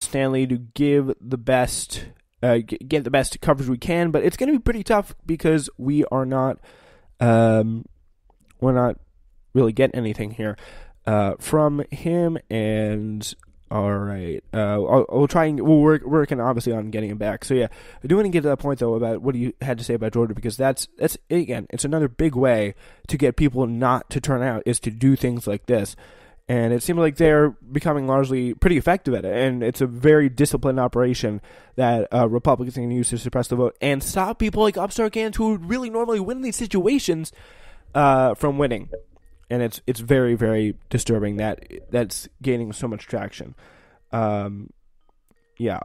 Stanley to give the best, get the best coverage we can. But it's going to be pretty tough because we're not really getting anything here from him. And all right, we'll try and we're working obviously on getting him back. So yeah, I do want to get to that point though about what you had to say about Georgia, because that's again, it's another big way to get people not to turn out is to do things like this. And it seems like they're becoming largely pretty effective at it, and it's a very disciplined operation that Republicans can use to suppress the vote and stop people like upstart candidates who would really normally win these situations from winning. And it's very, very disturbing that that's gaining so much traction. Yeah.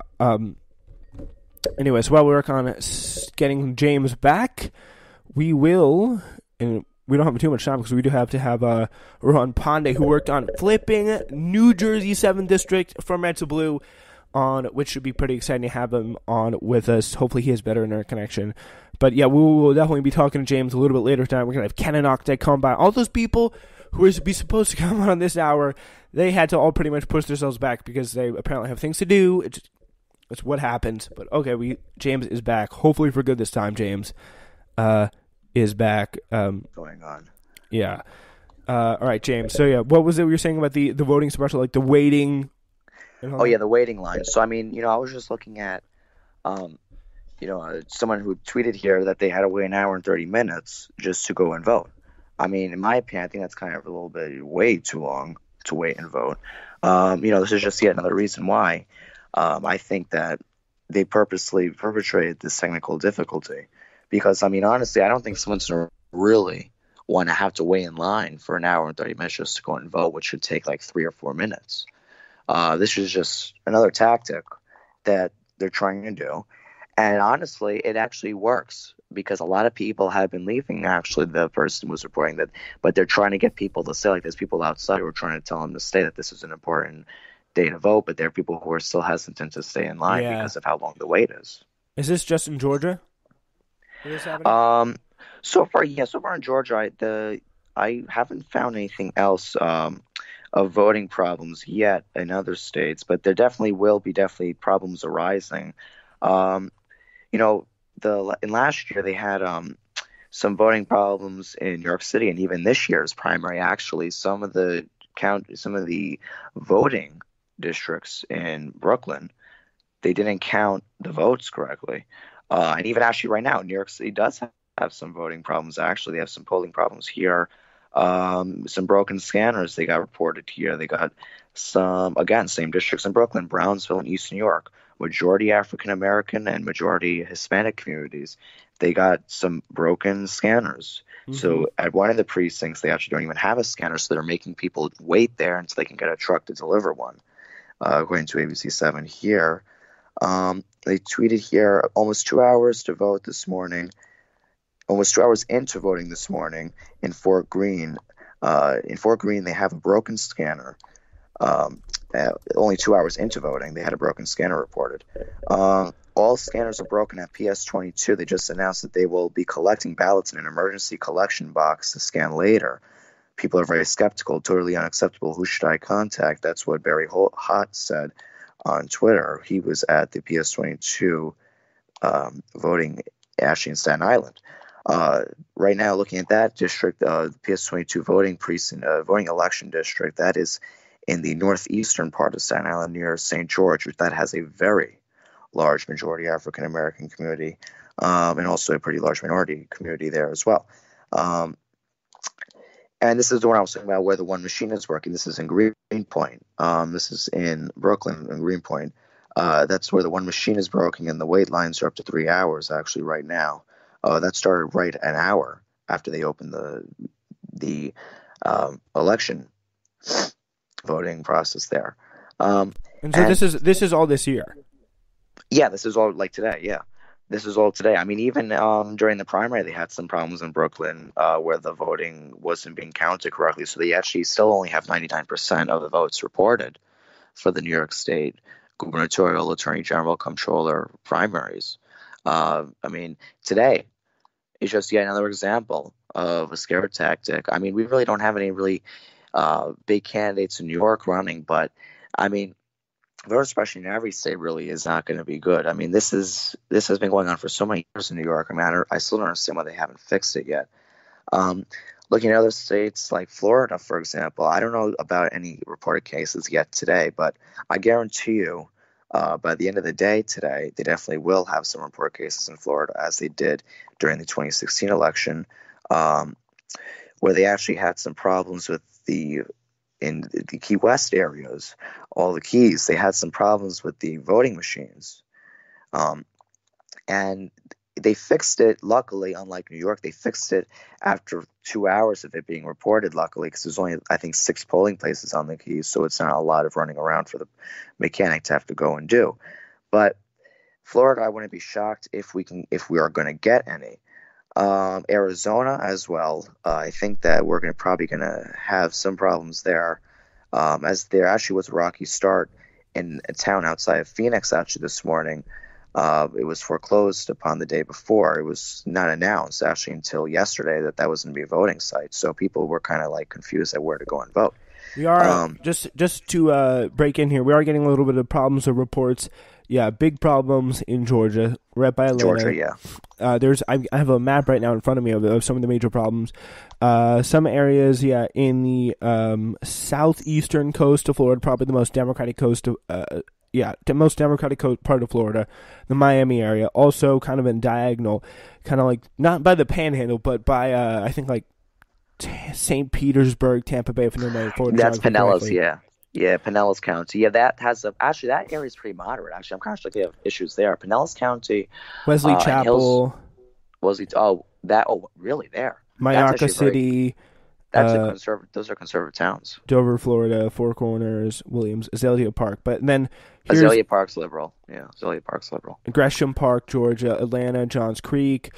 Anyways, while we work on getting James back, we will, and we don't have too much time because we do have to have Rohan Pandey, who worked on flipping New Jersey 7th District from red to blue, on which should be pretty exciting to have him on with us. Hopefully he has better internet connection. But yeah, we will definitely be talking to James a little bit later tonight. We're going to have Ken and Octet come by. All those people who were supposed to come on this hour, they had to all pretty much push themselves back because they apparently have things to do. It's what happens. But okay, James is back. Hopefully for good this time, James is back. Going on. Yeah. All right, James. So yeah, what was it you were saying about the voting special, like the waiting? Oh yeah, the waiting line. So I mean, I was just looking at, someone who tweeted here that they had to wait an hour and 30 minutes just to go and vote. I mean, in my opinion, I think that's kind of a little bit way too long to wait and vote. This is just yet another reason why I think that they purposely perpetrated this technical difficulty. Because, I mean, honestly, I don't think someone's going to really want to have to wait in line for an hour and 30 minutes just to go and vote, which should take like 3 or 4 minutes. This is just another tactic that they're trying to do. And honestly, it actually works because a lot of people have been leaving. Actually, the person was reporting that, but they're trying to get people to stay. Like there's people outside who are trying to tell them to stay, that this is an important day to vote, but there are people who are still hesitant to stay in line because of how long the wait is. Is this just in Georgia? Is this happening? So far in Georgia, I haven't found anything else of voting problems yet in other states, but there definitely will be problems arising. In last year they had some voting problems in New York City, and even this year's primary, actually, some of the voting districts in Brooklyn, they didn't count the votes correctly. And even actually right now, New York City does have some voting problems. Actually, they have some polling problems here. Some broken scanners they got reported here. They got some, again, same districts in Brooklyn, Brownsville, and East New York. Majority African American and majority Hispanic communities. They got some broken scanners. Mm-hmm. So at one of the precincts, they actually don't even have a scanner, so they're making people wait there until they can get a truck to deliver one. According to ABC7 here. They tweeted here almost 2 hours to vote this morning. Almost 2 hours into voting this morning in Fort Greene. They have a broken scanner. Only 2 hours into voting, they had a broken scanner reported. All scanners are broken at PS22. They just announced that they will be collecting ballots in an emergency collection box to scan later. People are very skeptical, totally unacceptable. Who should I contact? That's what Barry Hott said on Twitter. He was at the PS22 voting actually in Staten Island. Right now, looking at that district, the PS22 voting precinct, voting election district, that is in the northeastern part of Staten Island near St. George, which that has a very large majority African American community, and also a pretty large minority community there as well. And this is the one I was talking about where the one machine is working. This is in Greenpoint. This is in Brooklyn, in Greenpoint. That's where the one machine is broken, and the wait lines are up to 3 hours actually right now. That started right an hour after they opened the election voting process there. And so this is all this year? Yeah, this is all like today, yeah. This is all today. I mean, even during the primary, they had some problems in Brooklyn where the voting wasn't being counted correctly. So they actually still only have 99% of the votes reported for the New York State gubernatorial, attorney general, comptroller primaries. I mean, today is just yet another example of a scare tactic. I mean, we really don't have any really big candidates in New York running, but I mean, voter suppression in every state really is not going to be good. I mean, this has been going on for so many years in New York. I mean, I still don't understand why they haven't fixed it yet. Um, Looking at other states like Florida, for example, I don't know about any reported cases yet today, but I guarantee you, by the end of the day today, they definitely will have some reported cases in Florida, as they did during the 2016 election, um, where they actually had some problems with the Key West areas, all the keys. They had some problems with the voting machines. Um, and they fixed it, luckily. Unlike New York, they fixed it after 2 hours of it being reported, luckily, because there's only, I think, 6 polling places on the keys, so it's not a lot of running around for the mechanic to have to go and do. But Florida, I wouldn't be shocked if we are going to get any. Arizona as well. I think that we're probably going to have some problems there, as there actually was a rocky start in a town outside of Phoenix actually this morning. It was foreclosed upon the day before. It was not announced actually until yesterday that was going to be a voting site. So people were kind of like confused at where to go and vote. We are just to break in here. We are getting a little bit of problems of reports. Yeah, big problems in Georgia, right by Atlanta. Georgia, yeah. I have a map right now in front of me of some of the major problems. Some areas, yeah, in the southeastern coast of Florida, probably the most democratic coast of the most democratic part of Florida, the Miami area. Also, kind of in diagonal, kind of like not by the Panhandle, but by I think like St. Petersburg, Tampa Bay, if I know my Florida. That's Pinellas, yeah. Yeah, Pinellas County. Yeah, that has actually that area is pretty moderate. Actually, I'm kind of sure they have issues there. Pinellas County, Wesley Chapel, really there? Mayaca City. Those are conservative towns. Dover, Florida, Four Corners, Williams, Azalea Park. But then Azalea Park's liberal. Yeah, Azalea Park's liberal. Gresham Park, Georgia, Atlanta, Johns Creek.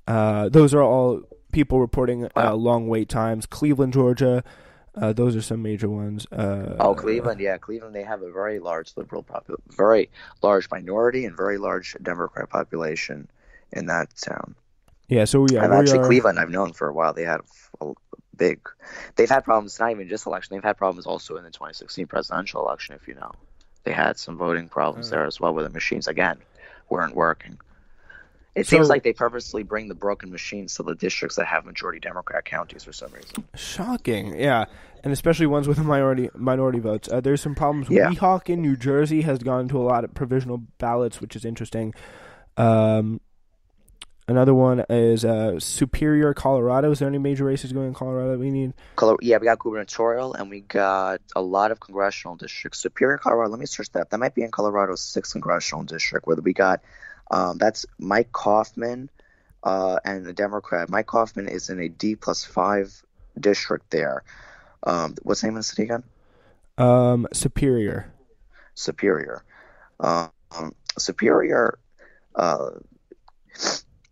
Those are all people reporting long wait times. Cleveland, Georgia. Those are some major ones. Cleveland, yeah. Cleveland, they have a very large liberal very large minority and very large Democrat population in that town. Yeah, so Cleveland, I've known for a while. They've had problems, not even just election. They've had problems also in the 2016 presidential election, if you know. They had some voting problems there as well, where the machines, again, weren't working. It seems like they purposely bring the broken machines to the districts that have majority Democrat counties for some reason. Shocking, yeah, and especially ones with minority votes. There's some problems. Yeah. Weehawken, New Jersey, has gone to a lot of provisional ballots, which is interesting. Another one is Superior, Colorado. Is there any major races going in Colorado that we need? Yeah, we got gubernatorial, and we got a lot of congressional districts. Superior, Colorado, let me search that. That might be in Colorado's 6th congressional district, where we got... that's Mike Kaufman and the Democrat. Mike Kaufman is in a D+5 district there. What's the name of the city again? Superior. Superior.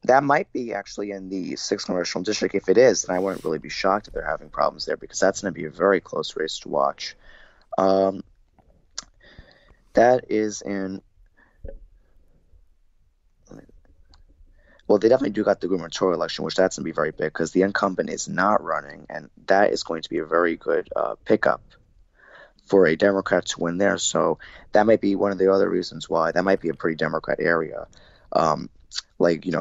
That might be actually in the 6th congressional district. If it is, then I wouldn't really be shocked if they're having problems there, because that's going to be a very close race to watch. That is in... Well, they definitely do got the gubernatorial election, which that's going to be very big because the incumbent is not running, and that is going to be a very good pickup for a Democrat to win there. So that might be one of the other reasons why. That might be a pretty Democrat area.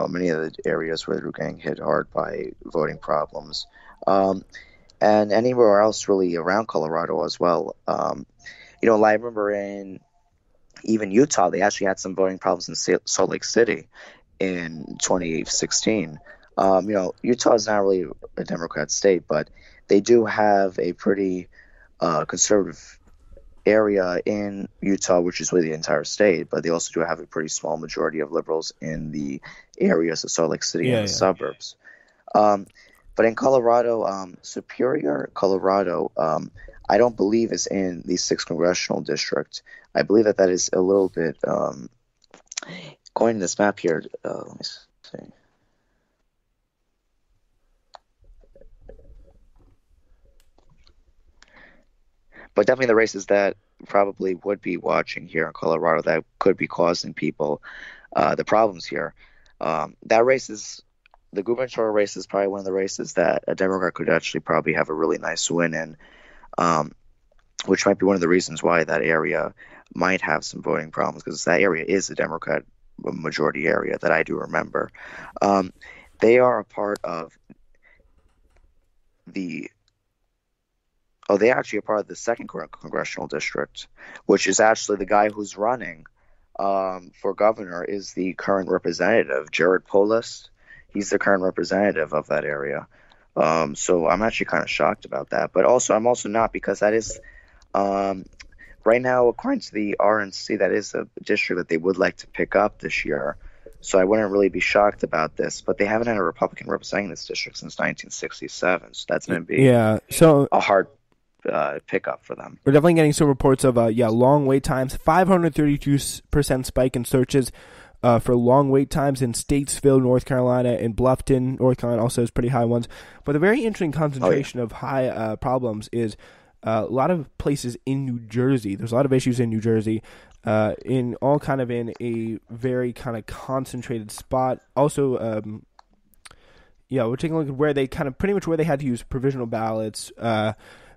Many of the areas where they're getting hit hard by voting problems. And anywhere else really around Colorado as well. I remember in even Utah, they actually had some voting problems in Salt Lake City in 2016. Utah is not really a Democrat state, but they do have a pretty conservative area in Utah, which is really the entire state, but they also do have a pretty small majority of liberals in the areas of Salt Lake City and the suburbs. But in Colorado, Superior, Colorado, I don't believe is in the 6th congressional district. I believe that is a little bit... going to this map here, let me see. But definitely the races that probably would be watching here in Colorado that could be causing people the problems here. The gubernatorial race is probably one of the races that a Democrat could actually probably have a really nice win in, which might be one of the reasons why that area might have some voting problems because that area is a Democrat majority area that I do remember. Um, they are a part of the they actually are part of the second congressional district, which is actually the guy who's running for governor is the current representative, Jared Polis. He's the current representative of that area. So I'm actually kind of shocked about that. But also, I'm also not because that is um, right now, according to the RNC, that is a district that they would like to pick up this year. So I wouldn't really be shocked about this. But they haven't had a Republican representing this district since 1967. So that's going to be Yeah, so a hard pickup for them. we're definitely getting some reports of long wait times. 532% spike in searches for long wait times in Statesville, North Carolina, and Bluffton, North Carolina also has pretty high ones. But a very interesting concentration of high problems is a lot of places in New Jersey. There's a lot of issues in New Jersey, in all kind of in a very kind of concentrated spot. Also, we're taking a look at where they kind of pretty much where they had to use provisional ballots,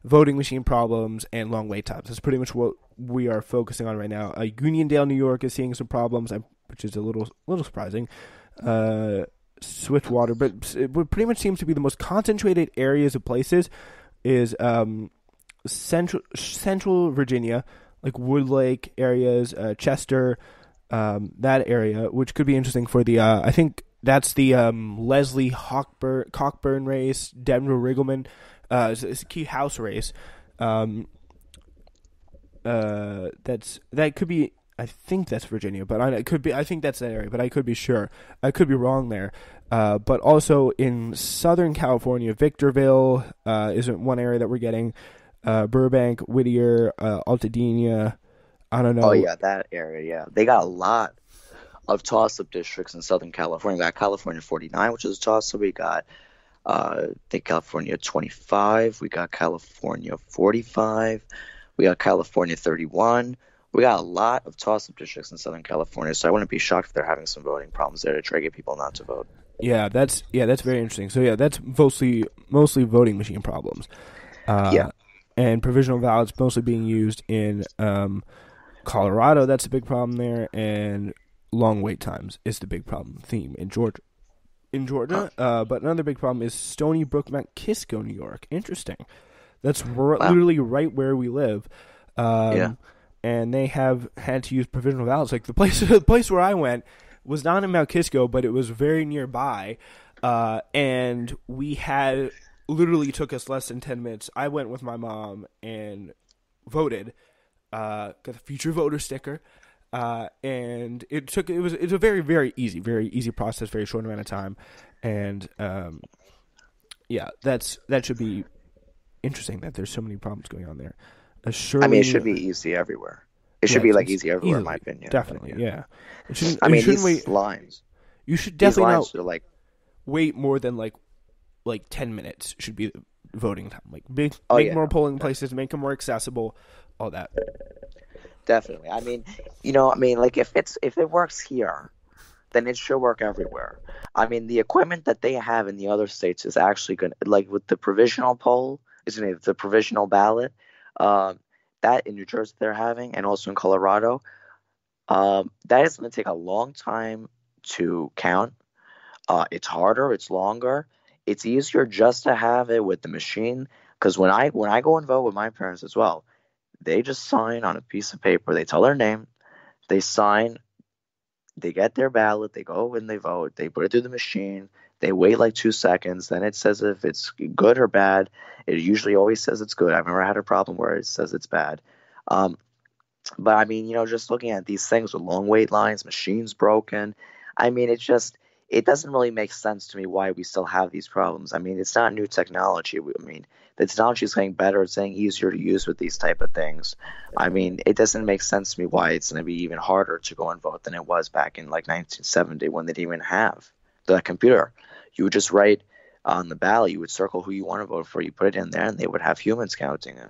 voting machine problems, and long wait times. That's pretty much what we are focusing on right now. Uniondale, New York is seeing some problems, which is a little surprising. Swiftwater, but it pretty much seems to be the most concentrated areas of places is central Virginia, like Woodlake areas, Chester, that area, which could be interesting for the I think that's the Leslie Cockburn race, Denver Riggleman. It's a key House race. That could be. I think that's Virginia, but it could be. I think that's that area, but I could be sure. I could be wrong there. But also in Southern California, Victorville is one area that we're getting. Burbank, Whittier, Altadena. I don't know. Oh yeah, that area. Yeah, they got a lot of toss-up districts in Southern California. We got California 49, which is a toss-up. We got I think California 25. We got California 45. We got California 31. We got a lot of toss-up districts in Southern California, so I wouldn't be shocked if they're having some voting problems there to try to get people not to vote. Yeah, that's very interesting. So yeah, that's mostly voting machine problems. Yeah. And provisional ballots mostly being used in Colorado. That's a big problem there, and long wait times is the big problem theme in Georgia. But another big problem is Stony Brook, Mount Kisco, New York. Interesting. That's literally right where we live. And they have had to use provisional ballots. Like the place where I went was not in Mount Kisco, but it was very nearby. And we had literally took us less than 10 minutes. I went with my mom and voted. Got the future voter sticker. And it's a very, very easy process, very short amount of time. And that should be interesting that there's so many problems going on there. It should be easy everywhere. It should be easy everywhere, easily, in my opinion. Definitely, yeah. These lines. You should definitely not wait more than like 10 minutes should be the voting time. Like make more polling places, make them more accessible, all that. Definitely. If it works here, then it should work everywhere. The equipment that they have in the other states is actually going to, like with the provisional poll, isn't it? The provisional ballot, that in New Jersey they're having, and also in Colorado, that is going to take a long time to count. It's harder, it's longer. It's easier just to have it with the machine, because when I go and vote with my parents as well, they just sign on a piece of paper. They tell their name, they sign, they get their ballot, they go and they vote, they put it through the machine, they wait like 2 seconds, then it says if it's good or bad. It usually always says it's good. I've never had a problem where it says it's bad. But just looking at these things with long wait lines, machines broken, it doesn't really make sense to me why we still have these problems. It's not new technology. The technology is getting better. It's getting easier to use with these type of things. It doesn't make sense to me why it's going to be even harder to go and vote than it was back in like 1970 when they didn't even have the computer. You would just write on the ballot, you would circle who you want to vote for, you put it in there, and they would have humans counting it.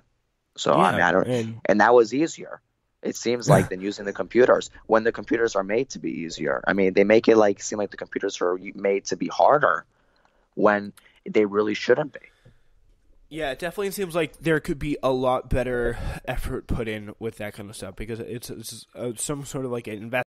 So, and that was easier. It seems like than using the computers when the computers are made to be easier. They make it seem like the computers are made to be harder when they really shouldn't be. Yeah, it definitely seems like there could be a lot better effort put in with that kind of stuff because it's some sort of like an investment